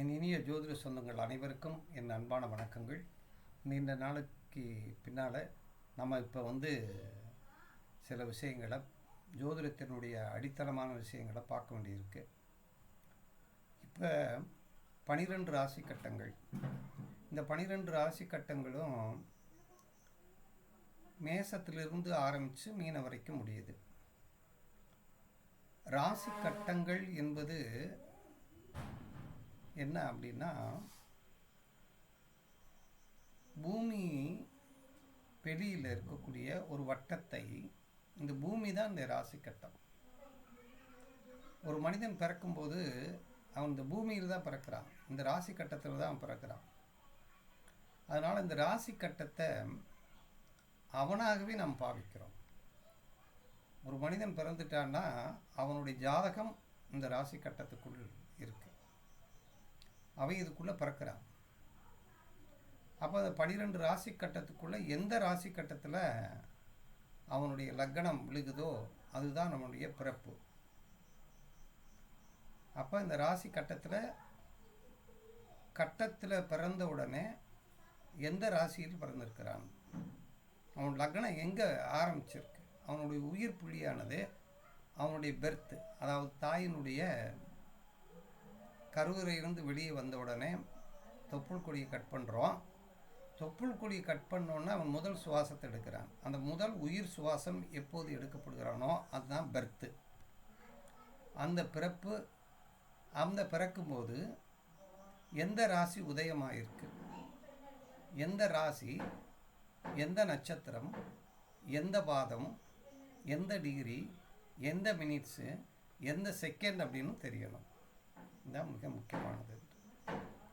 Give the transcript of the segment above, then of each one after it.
என் இனிய ஜோதிட சொந்தங்கள் அனைவருக்கும் என் அன்பான வணக்கங்கள். நீண்ட நாளுக்கு பின்னால் நம்ம இப்போ சில விஷயங்களை, ஜோதிடத்தினுடைய அடித்தளமான விஷயங்களை பார்க்க வேண்டியிருக்கு. இப்போ 12 ராசி கட்டங்கள். இந்த 12 ராசி கட்டங்களும் மேசத்திலிருந்து ஆரம்பித்து மீன வரைக்கும் முடியுது. ராசி கட்டங்கள் என்பது என்ன அப்படின்னா, பூமி வெளியில் இருக்கக்கூடிய ஒரு வட்டத்தை, இந்த பூமி தான் இந்த ராசி கட்டம். ஒரு மனிதன் பிறக்கும்போது அவன் இந்த பூமியில் தான் பிறக்கிறான், இந்த ராசி கட்டத்தில் தான் அவன் பிறக்கிறான். அதனால் இந்த ராசி கட்டத்தை அவனாகவே நாம் பாவிக்கிறோம். ஒரு மனிதன் பிறந்துட்டான்னா அவனுடைய ஜாதகம் இந்த ராசி கட்டத்துக்குள் இருக்கு, அவன் இதுக்குள்ளே பிறக்கிறான். அப்போ அந்த 12 ராசி கட்டத்துக்குள்ளே எந்த ராசி கட்டத்தில் அவனுடைய லக்னம் விழுகுதோ அதுதான் நம்முடைய பிறப்பு. அப்போ இந்த ராசி கட்டத்தில் பிறந்த உடனே எந்த ராசியில் பிறந்திருக்கிறான், அவன் லக்னம் எங்கே ஆரம்பிச்சிருக்கு, அவனுடைய உயிர் புள்ளியானது அவனுடைய பெர்த்து, அதாவது தாயினுடைய கருவறையிலிருந்து வெளியே வந்த உடனே தொப்புள் கொடியை கட் பண்ணுறோம். தொப்புள் கொடியை கட் பண்ணோன்னா அவன் முதல் சுவாசத்தை எடுக்கிறான். அந்த முதல் உயிர் சுவாசம் எப்போது எடுக்கப்படுகிறானோ அதுதான் பெர்த்து. அந்த பிறப்பு, அந்த பிறக்கும்போது எந்த ராசி உதயமாயிருக்கு, எந்த ராசி, எந்த நட்சத்திரம், எந்த பாதம், எந்த டிகிரி, எந்த மினிட்ஸு, எந்த செகண்ட் அப்படின்னு தெரியணும். இதுதான் மிக முக்கியமானது.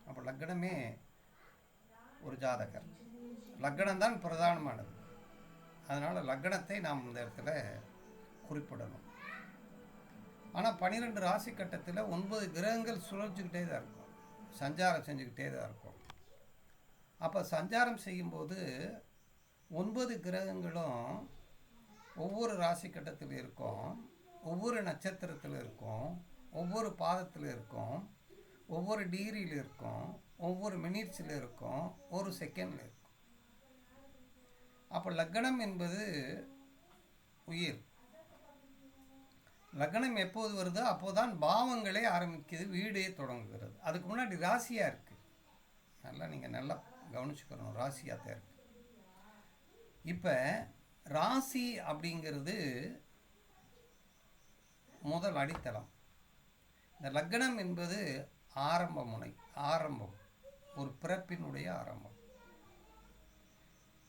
அப்போ லக்னமே ஒரு ஜாதகர், லக்னம் தான் பிரதானமானது. அதனால் லக்னத்தை நாம் இந்த இடத்துல குறிப்பிடணும். ஆனால் 12 ராசி கட்டத்தில் 9 கிரகங்கள் சுழற்சிக்கிட்டே தான் இருக்கும், சஞ்சாரம் செஞ்சுக்கிட்டே தான் இருக்கும். அப்போ சஞ்சாரம் செய்யும்போது 9 கிரகங்களும் ஒவ்வொரு ராசி கட்டத்தில் இருக்கும், ஒவ்வொரு நட்சத்திரத்தில் இருக்கும், ஒவ்வொரு பாதத்தில் இருக்கும், ஒவ்வொரு டிகிரியில் இருக்கும், ஒவ்வொரு மினிட்ஸில் இருக்கும், ஒரு செகண்டில் இருக்கும். அப்போ லக்னம் என்பது உயிர். லக்னம் எப்போது வருதோ அப்போதான் பாவங்களே ஆரம்பிக்குது, வீடே தொடங்குகிறது. அதுக்கு முன்னாடி ராசியாக இருக்குது. நீங்கள் நல்லா கவனிச்சுக்கணும், ராசியாக தான் இருக்குது. இப்போ ராசி அப்படிங்கிறது முதல் அடித்தளம். இந்த லக்னம் என்பது ஆரம்ப முனை, ஆரம்பம், ஒரு பிறப்பினுடைய ஆரம்பம்.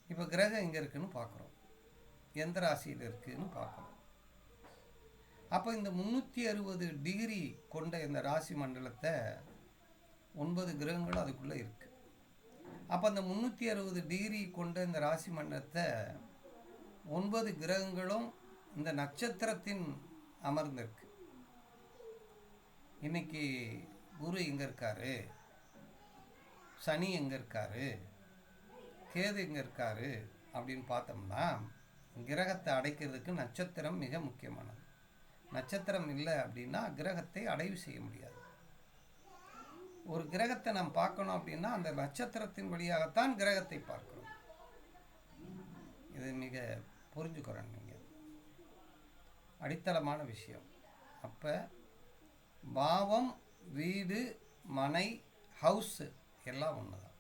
இப்போ கிரகம் எங்கே இருக்குன்னு பார்க்குறோம், எந்த ராசியில் இருக்குதுன்னு பார்க்குறோம். அப்போ இந்த 360 டிகிரி கொண்ட இந்த ராசி மண்டலத்தை 9 கிரகங்களும் அதுக்குள்ளே இருக்குது. அப்போ அந்த 360 டிகிரி கொண்ட இந்த ராசி மண்டலத்தை 9 கிரகங்களும் இந்த நட்சத்திரத்தின் அமர்ந்திருக்கு. இன்னைக்கு குரு எங்கே இருக்காரு, சனி எங்கே இருக்காரு, கேது எங்கே இருக்காரு அப்படின்னு பார்த்தோம்னா, கிரகத்தை அடைக்கிறதுக்கு நட்சத்திரம் மிக முக்கியமானது. நட்சத்திரம் இல்லை அப்படின்னா கிரகத்தை அடைவு செய்ய முடியாது. ஒரு கிரகத்தை நாம் பார்க்கணும் அப்படின்னா அந்த நட்சத்திரத்தின் வழியாகத்தான் கிரகத்தை பார்க்கணும். இது மிக புரிஞ்சுக்கிறோம் நீங்கள், அடித்தளமான விஷயம். அப்போ பாவம், வீடு, மனை, ஹவுஸு எல்லாம் ஒன்று தான்.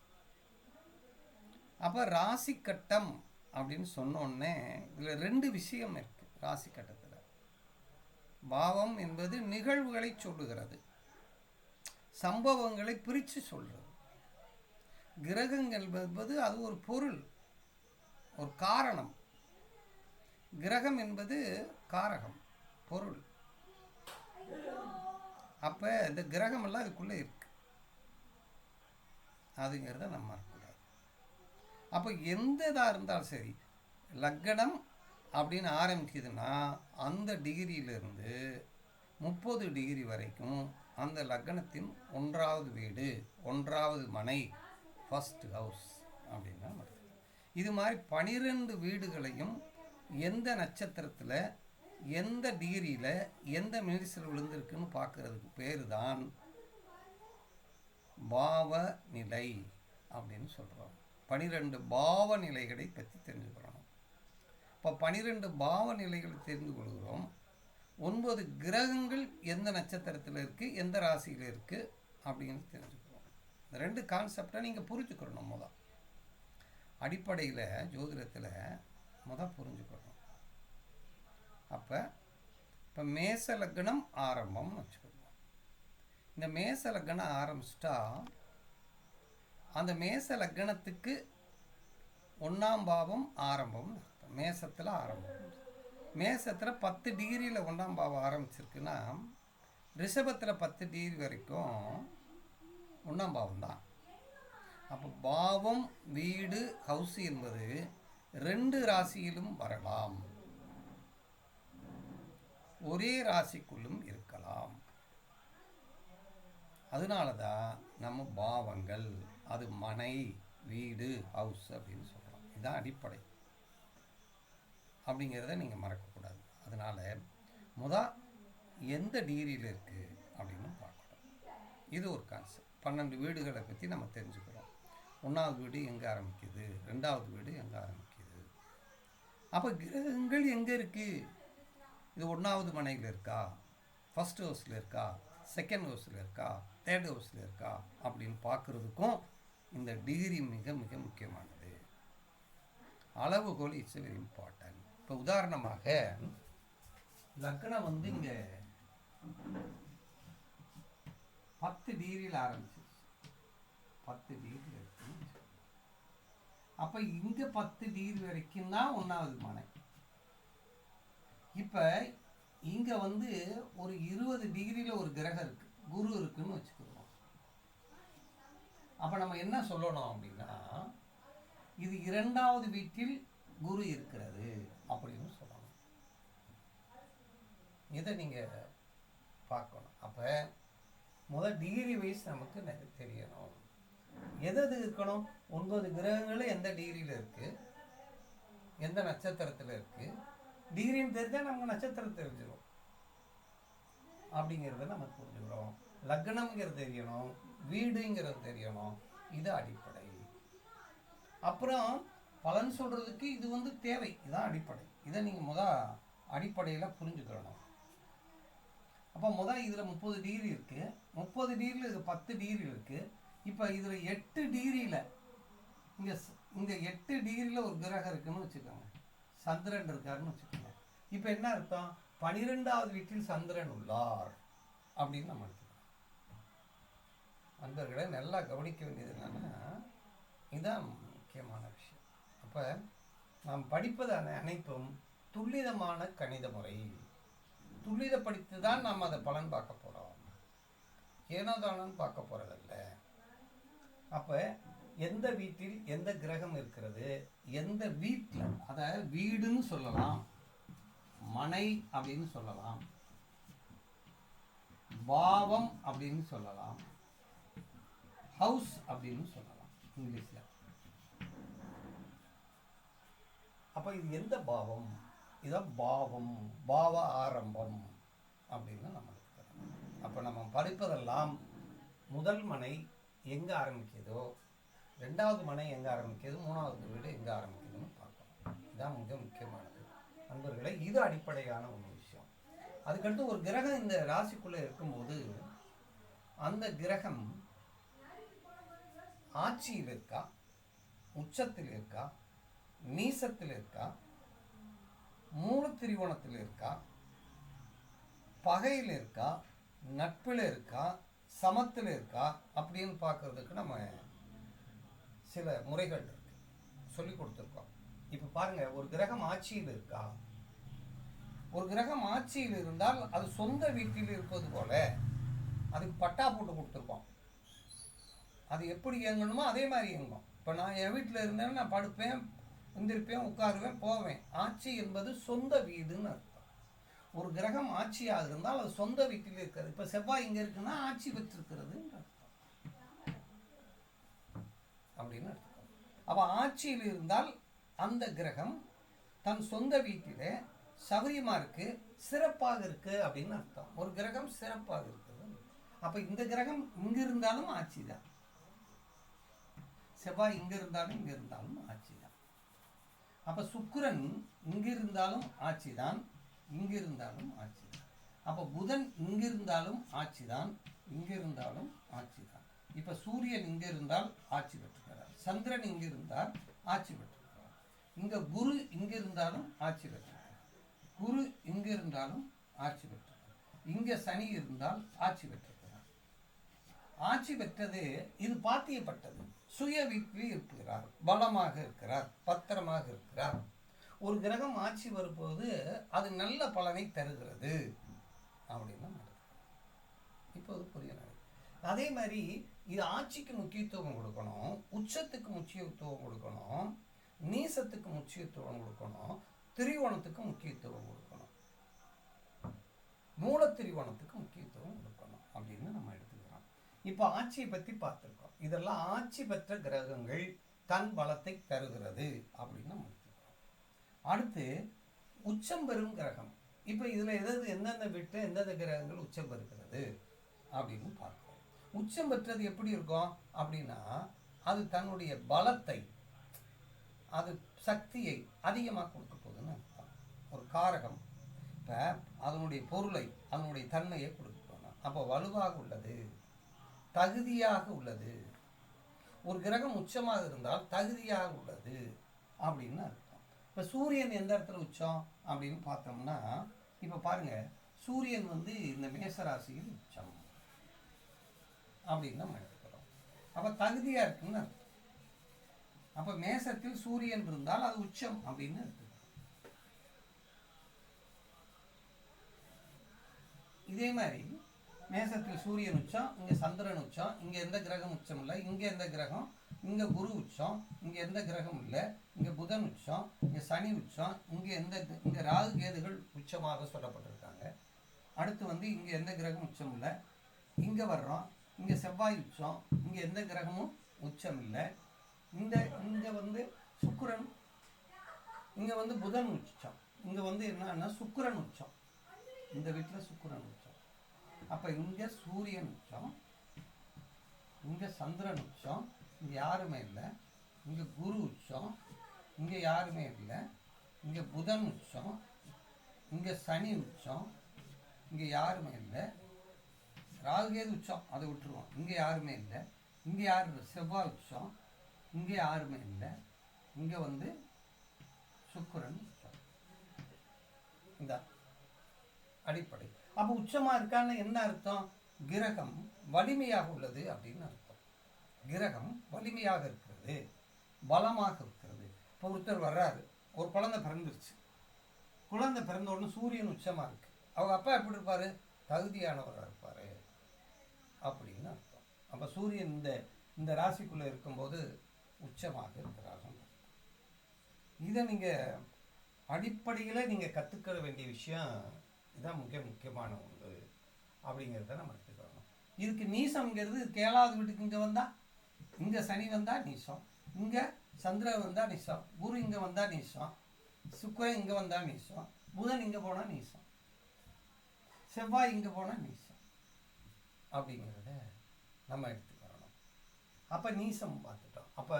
அப்போ ராசி கட்டம் அப்படின்னு சொன்னோடனே இதில் 2 விஷயம் இருக்குது. ராசி கட்டத்தில் பாவம் என்பது நிகழ்வுகளை சொல்லுகிறது, சம்பவங்களை பிரித்து சொல்கிறது. கிரகங்கள் என்பது அது ஒரு பொருள், ஒரு காரணம். கிரகம் என்பது காரகம், பொருள். அப்போ இந்த கிரகமெல்லாம் இதுக்குள்ளே இருக்கு, அதுங்கிறத நம்ம மறக்கக்கூடாது. அப்போ எந்த இதாக இருந்தாலும் சரி, லக்னம் அப்படின்னு ஆரம்பிக்குதுன்னா அந்த டிகிரியிலிருந்து 30 டிகிரி வரைக்கும் அந்த லக்னத்தின் 1வது வீடு, 1வது மனை, ஃபர்ஸ்ட் ஹவுஸ் அப்படின்னா இது மாதிரி 12 வீடுகளையும் எந்த நட்சத்திரத்தில், எந்த டிகிரியில், எந்த மினிட்ஸில் விழுந்திருக்குன்னு பார்க்கறதுக்கு பேர் தான் பாவ நிலை அப்படின்னு சொல்கிறோம். 12 பாவ நிலைகளை பற்றி தெரிஞ்சுக்கிறோம். இப்போ 12 பாவ நிலைகளை தெரிந்து கொள்கிறோம். 9 கிரகங்கள் எந்த நட்சத்திரத்தில் இருக்குது, எந்த ராசியில் இருக்குது அப்படின்னு தெரிஞ்சுக்கிறோம். இந்த 2 கான்செப்டை நீங்கள் புரிஞ்சுக்கிறோம். அடிப்படையில் ஜோதிடத்தில் புரிஞ்சுக்கிறோம். அப்போ இப்போ மேச லக்னம் ஆரம்பம்னு வச்சுக்கோங்க. இந்த மேச லக்னம் ஆரம்பிச்சிட்டா அந்த மேச லக்னத்துக்கு 1ஆம் பாவம் ஆரம்பம். மேசத்தில் ஆரம்பம். மேசத்தில் 10 டிகிரியில் 1ஆம் பாவம் ஆரம்பிச்சிருக்குன்னா ரிஷபத்தில் 10 டிகிரி வரைக்கும் 1ஆம் பாவம் தான். அப்போ பாவம், வீடு, ஹவுஸ் என்பது 2 ராசியிலும் வரலாம், ஒரே ராசிக்குள்ளும் இருக்கலாம். அதனால தான் நம்ம பாவங்கள், அது மனை, வீடு, ஹவுஸ் அப்படின்னு சொல்கிறோம். இதுதான் அடிப்படை அப்படிங்கிறத நீங்கள் மறக்கக்கூடாது. அதனால் எந்த டிகிரியில் இருக்குது அப்படின்னு பார்க்கணும். இது ஒரு கான்செப்ட். 12 வீடுகளை பற்றி நம்ம தெரிஞ்சுக்கிறோம். 1ஆவது வீடு எங்கே ஆரம்பிக்குது, 2ஆவது வீடு எங்கே ஆரம்பிக்குது. அப்போ கிரகங்கள் எங்கே இருக்குது? இது 1ஆவது மனையில் இருக்கா, ஃபர்ஸ்ட் ஹவுஸில் இருக்கா, செகண்ட் ஹவுஸில் இருக்கா, தேர்ட் ஹவுஸில் இருக்கா அப்படின்னு பார்க்குறதுக்கும் இந்த டிகிரி மிக மிக முக்கியமானது. அளவுகோல் இட்ஸ் வெரி இம்பார்ட்டன்ட். இப்போ உதாரணமாக லக்னம் இங்கே 10 டிகிரியில் ஆரம்பிச்சு 10 டிகிரி இருக்கு. அப்போ இங்கே 10 டிகிரி வரைக்கும் தான் 1ஆவது மனை. இப்போ இங்கே ஒரு 20 டிகிரியில் ஒரு கிரகம் இருக்குது, குரு இருக்குன்னு வச்சுக்கிறோம். அப்போ நம்ம என்ன சொல்லணும் அப்படின்னா, இது 2ஆவது வீட்டில் குரு இருக்கிறது அப்படின்னு சொல்லணும். இதை நீங்கள் பார்க்கணும். அப்போ டிகிரி வைஸ் நமக்கு தெரியணும். எது இருக்கணும்? 9 கிரகங்களும் எந்த டிகிரியில் இருக்குது, எந்த நட்சத்திரத்தில் இருக்குது. டிகிரின்னு தெரிஞ்சால் நமக்கு நட்சத்திரம் தெரிஞ்சிடும் அப்படிங்கிறத நம்ம புரிஞ்சுக்கிறோம். லக்னம்ங்கிறது தெரியணும், வீடுங்கிறது தெரியணும். இது அடிப்படை. அப்புறம் பலன் சொல்கிறதுக்கு இது தேவை. இதுதான் அடிப்படை. இதை நீங்கள் அடிப்படையில் புரிஞ்சுக்கிறணும். அப்போ இதில் 30 டிகிரி இருக்குது, 30 டிகிரியில் இது 10 டிகிரி இருக்குது. இப்போ இதில் 8 டிகிரியில் இங்கே 8 டிகிரியில் ஒரு கிரகம் இருக்குன்னு வச்சுக்கோங்க, சந்திரன் இருக்காருன்னு வச்சுக்கோங்க. இப்போ என்ன அர்த்தம்? 12ஆவது வீட்டில் சந்திரன் உள்ளார் அப்படின்னு நம்ம எடுத்துக்கலாம். நண்பர்களை நல்லா கவனிக்க வேண்டியது என்னன்னா, இதுதான் முக்கியமான விஷயம். அப்போ நாம் படிப்பது அனைத்தும் துல்லிதமான கணித முறை. துல்லிதப்படுத்தி தான் நாம் அதை பலன் பார்க்க போகிறோம், ஏனோ தானோன்னு பார்க்க போகிறதில்ல. அப்போ எந்த வீட்டில் எந்த கிரகம் இருக்கிறது, எந்த வீட்டில், அதாவது வீடுன்னு சொல்லலாம், மனை அப்படின்னு சொல்லலாம், பாவம் அப்படின்னு சொல்லலாம், ஹவுஸ் அப்படின்னு சொல்லலாம் இங்கிலீஷில். அப்போ இது எந்த பாவம்? இதான் பாவம், பாவ ஆரம்பம் அப்படின்னு நம்ம எடுத்துக்கிறோம். அப்போ நம்ம படிப்பதெல்லாம் முதல் மனை எங்கே ஆரம்பிக்குதோ, 2ஆவது மனை எங்கே ஆரம்பிக்குது, 3ஆவது வீடு எங்கே ஆரம்பிக்குதுன்னு பார்க்கணும். இதுதான் மிக முக்கியமானது நண்பர்களே. இது அடிப்படையான ஒரு விஷயம். அதுக்கடுத்து ஒரு கிரகம் இந்த ராசிக்குள்ளே இருக்கும்போது அந்த கிரகம் ஆட்சியில் இருக்கா, உச்சத்தில் இருக்கா, நீசத்தில் இருக்கா, மூல திரிகோணத்தில் இருக்கா, பகையில் இருக்கா, நட்பில் இருக்கா, சமத்தில் இருக்கா அப்படின்னு பார்க்கறதுக்கு நம்ம சில முறைகள் இருக்கு, சொல்லி கொடுத்துருக்கோம். இப்போ பாருங்க, ஒரு கிரகம் ஆட்சியில் இருக்கா, ஒரு கிரகம் ஆட்சியில் இருந்தால் அது சொந்த வீட்டில் இருப்பது போல அதுக்கு பட்டா போட்டு கொடுத்துருக்கோம். அது எப்படி இயங்கணுமோ அதே மாதிரி இயங்கும். இப்போ நான் என் வீட்டில் இருந்தேன்னா நான் படுப்பேன், எந்திருப்பேன், உட்காருவேன், போவேன். ஆட்சி என்பது சொந்த வீடுன்னு அர்த்தம். ஒரு கிரகம் ஆட்சியாக இருந்தால் அது சொந்த வீட்டில் இருக்கிறது. இப்போ செவ்வாய் இங்கே இருக்குன்னா ஆட்சி பெற்றிருக்கிறதுன்னு அர்த்தம் அப்படின்னு அர்த்தம். அப்போ ஆட்சியில் இருந்தால் அந்த கிரகம் தன் சொந்த வீட்டிலே சௌரியமாக இருக்கு, சிறப்பாக இருக்கு அப்படின்னு அர்த்தம். ஒரு கிரகம் சிறப்பாக இருக்குது. அப்போ இந்த கிரகம் இங்கே இருந்தாலும் ஆட்சி தான். செவ்வாய் இங்கே இருந்தாலும் ஆட்சி தான். அப்போ சுக்கிரன் இங்கே இருந்தாலும் ஆட்சி தான், இங்கே இருந்தாலும் ஆட்சி தான். அப்போ புதன் இங்கே இருந்தாலும் ஆட்சி தான், இங்கே இருந்தாலும் ஆட்சி தான். இப்போ சூரியன் இங்கே இருந்தால் ஆட்சி பெற்றுக்கிறார், சந்திரன் இங்கே இருந்தால் ஆட்சி பெற்றிருக்கிறார், இங்கே குரு இங்கே இருந்தாலும் ஆட்சி பெற்றிருக்கிறார், குரு இங்கே இருந்தாலும் ஆட்சி பெற்றிருக்கிறார், இங்கே சனி இருந்தால் ஆட்சி பெற்றிருக்கிறார். ஆட்சி பெற்றது இது பாத்தியப்பட்டது. சுய வீட்டில் இருக்கிறார், பலமாக இருக்கிறார், பத்திரமாக இருக்கிறார். ஒரு கிரகம் ஆட்சி வரும்போது அது நல்ல பலனை தருகிறது அப்படின்னு இப்போது புரியல. அதே மாதிரி இது ஆட்சிக்கு முக்கியத்துவம் கொடுக்கணும், உச்சத்துக்கு முக்கியத்துவம் கொடுக்கணும், நீசத்துக்கு முக்கியத்துவம் கொடுக்கணும், திரிகோணத்துக்கு முக்கியத்துவம் கொடுக்கணும், மூல திரிகோணத்துக்கு முக்கியத்துவம் கொடுக்கணும் அப்படின்னு நம்ம எடுத்துக்கிறோம். இப்போ ஆட்சியை பற்றி பார்த்துருக்கோம். இதெல்லாம் ஆட்சி பெற்ற கிரகங்கள் தன் பலத்தை தருகிறது அப்படின்னு நம்ம எடுத்துக்கிறோம். அடுத்து உச்சம் பெறும் கிரகம். இப்போ இதில் எந்தெந்த விட்டு எந்தெந்த கிரகங்கள் உச்சம் பெறுகிறது அப்படின்னு பார்க்கிறோம். உச்சம் பெற்றது எப்படி இருக்கும் அப்படின்னா அது தன்னுடைய பலத்தை, அது சக்தியை அதிகமாக கொடுக்க போகுதுன்னு அர்த்தம். ஒரு காரகம் இப்போ அதனுடைய பொருளை, அதனுடைய தன்மையை கொடுக்க போகணும். அப்போ வலுவாக உள்ளது, தகுதியாக உள்ளது. ஒரு கிரகம் உச்சமாக இருந்தால் தகுதியாக உள்ளது அப்படின்னு அர்த்தம். இப்போ சூரியன் எந்த இடத்துல உச்சம் அப்படின்னு பார்த்தோம்னா, இப்போ பாருங்க, சூரியன் இந்த மேசராசியில் உச்சம் அப்படின்னு நம்ம எடுத்துக்கிறோம். அப்போ தகுதியாக இருக்குன்னு அர்த்தம். அப்போ மேசத்தில் சூரியன் இருந்தால் அது உச்சம் அப்படின்னு எடுத்துக்கிறோம். இதே மாதிரி மேசத்தில் சூரியன் உச்சம், இங்கே சந்திரன் உச்சம், இங்கே எந்த கிரகம் உச்சம் இல்லை, இங்கே எந்த கிரகம், இங்கே குரு உச்சம், இங்கே எந்த கிரகம் இல்லை, இங்கே புதன் உச்சம், இங்கே சனி உச்சம், இங்கே ராகு கேதுகள் உச்சமாக சொல்லப்பட்டிருக்காங்க. அடுத்து இங்கே எந்த கிரகம் உச்சம் இல்லை, இங்கே வர்றோம், இங்கே செவ்வாய் உச்சம், இங்கே எந்த கிரகமும் உச்சம் இல்லை, இங்கே சுக்கிரன், இங்கே புதன் உச்சம், இங்கே என்னன்னா சுக்கிரன் உச்சம், இந்த வீட்டில் சுக்கிரன் உச்சம். அப்போ இங்கே சூரியன் உச்சம், இங்கே சந்திரன் உச்சம், இங்கே யாருமே இல்லை, இங்கே குரு உச்சம், இங்கே யாருமே இல்லை, இங்கே புதன் உச்சம், இங்கே சனி உச்சம், இங்கே யாருமே இல்லை, ராகுகேது உச்சம் அதை விட்டுருவோம், இங்கே யாருமே இல்லை, இங்கே யாரும் இல்லை, செவ்வாய் உச்சம், இங்கே யாருமே இல்லை, இங்கே சுக்கிரன் உச்சம். இந்த அடிப்படை. அப்போ உச்சமாக இருக்கான்னு என்ன அர்த்தம்? கிரகம் வலிமையாக உள்ளது அப்படின்னு அர்த்தம். கிரகம் வலிமையாக இருக்கிறது, பலமாக இருக்கிறது. இப்போ ஒருத்தர் வர்றாரு, ஒரு குழந்தை பிறந்துருச்சு, குழந்தை பிறந்த உடனே சூரியன் உச்சமாக இருக்கு, அவங்க அப்பா எப்படி இருப்பார்? தகுதியானவராக இருப்பார் அப்படின்னு அர்த்தம். அப்போ சூரியன் இந்த ராசிக்குள்ளே இருக்கும்போது உச்சமாக இருக்கிறார்கள். இதை நீங்கள் அடிப்படையில் நீங்கள் கற்றுக்க வேண்டிய விஷயம் இதுதான், முக்கியமான ஒன்று அப்படிங்கிறத நம்ம எடுத்துக்கிறோம். இதுக்கு நீசம்ங்கிறது 7வது வீட்டுக்கு இங்கே வந்தால், இங்கே சனி வந்தால் நீசம், இங்கே சந்திரன் வந்தால் நீசம், குரு இங்கே வந்தால் நீசம், சுக்கிரன் இங்கே வந்தால் நீசம், புதன் இங்கே போனால் நீசம், செவ்வாய் இங்கே போனால் நீசம் அப்படிங்கிறத நம்ம எடுத்துக்கிறோம். அப்போ நீசம் பார்த்துட்டோம். அப்போ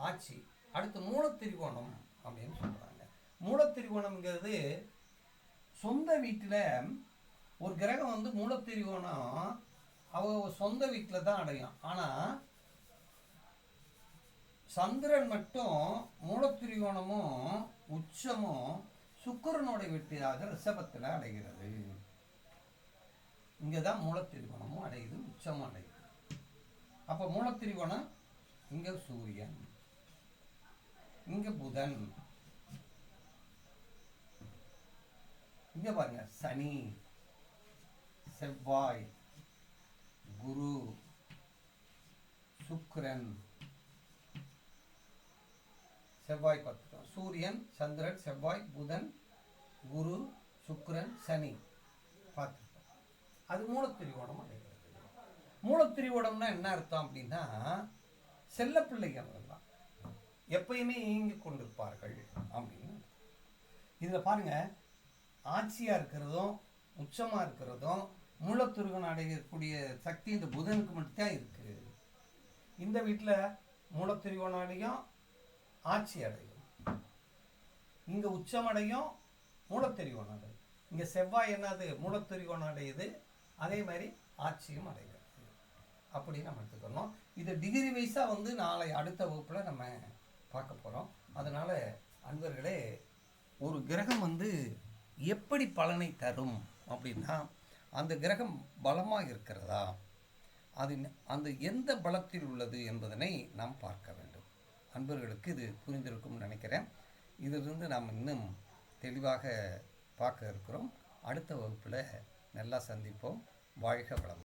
ஆட்சி. அடுத்து மூலத்திரிகோணம் அப்படின்னு சொல்கிறாங்க. மூலத்திரிகோணம்ங்கிறது சொந்த வீட்டில் ஒரு கிரகம் மூலத்திரிகோணம் அவங்க சொந்த வீட்டில் தான் அடையும். ஆனால் சந்திரன் மட்டும் மூலத்திரிகோணமும் உச்சமும் சுக்கிரனோட வீட்டாக ரிஷபத்தில் அடைகிறது. இங்கே தான் மூலத்திரிகோணமும் அடையுது, உச்சமும் அடையுது. அப்போ மூலத்திரிகோணம் இங்கே சூரியன், இங்கே புதன், இங்கே பாருங்க சனி, செவ்வாய், குரு, சுக்கிரன், செவ்வாய் பார்த்துட்டோம், சூரியன், சந்திரன், செவ்வாய், புதன், குரு, சுக்கிரன், சனி பார்த்துட்டோம். அது மூலத்திரிகோணம் அடைகிறது. மூலத்திரிகோணம்னா என்ன அர்த்தம் அப்படின்னா செல்ல பிள்ளைகள் எல்லாம் எப்பயுமே இயங்கி கொண்டிருப்பார்கள் அப்படின்னு. இதில் பாருங்க, ஆட்சியாக இருக்கிறதும் உச்சமாக இருக்கிறதும் மூலத்திரிகோணம் அடையக்கூடிய சக்தி இந்த புதனுக்கு மட்டும்தான் இருக்குது. இந்த வீட்டில் மூலத்திரிகோணாலையும் ஆட்சி அடையும். இங்கே உச்சமடையும் மூலத்திரிகோணம் அடையும். இங்கே செவ்வாய் என்னது மூலத்திரிகோணம் அடையுது, அதே மாதிரி ஆட்சியும் அடைகிறது. அப்படி நம்ம எடுத்துக்கணும். இது டிகிரி வைஸாக வந்து நாளை அடுத்த வகுப்பில் நம்ம பார்க்க போகிறோம். அதனால் அன்பர்களே, ஒரு கிரகம் வந்து எப்படி பலனை தரும் அப்படின்னா, அந்த கிரகம் பலமாக இருக்கிறதா, அது அந்த எந்த பலத்தில் உள்ளது என்பதனை நாம் பார்க்க வேண்டும். அன்பர்களுக்கு இது புரிந்திருக்கும்னு நினைக்கிறேன். இதிலிருந்து நாம் இன்னும் தெளிவாக பார்க்க இருக்கிறோம். அடுத்த வகுப்பில் நல்லா சந்திப்போம். வாழ்க வளம்.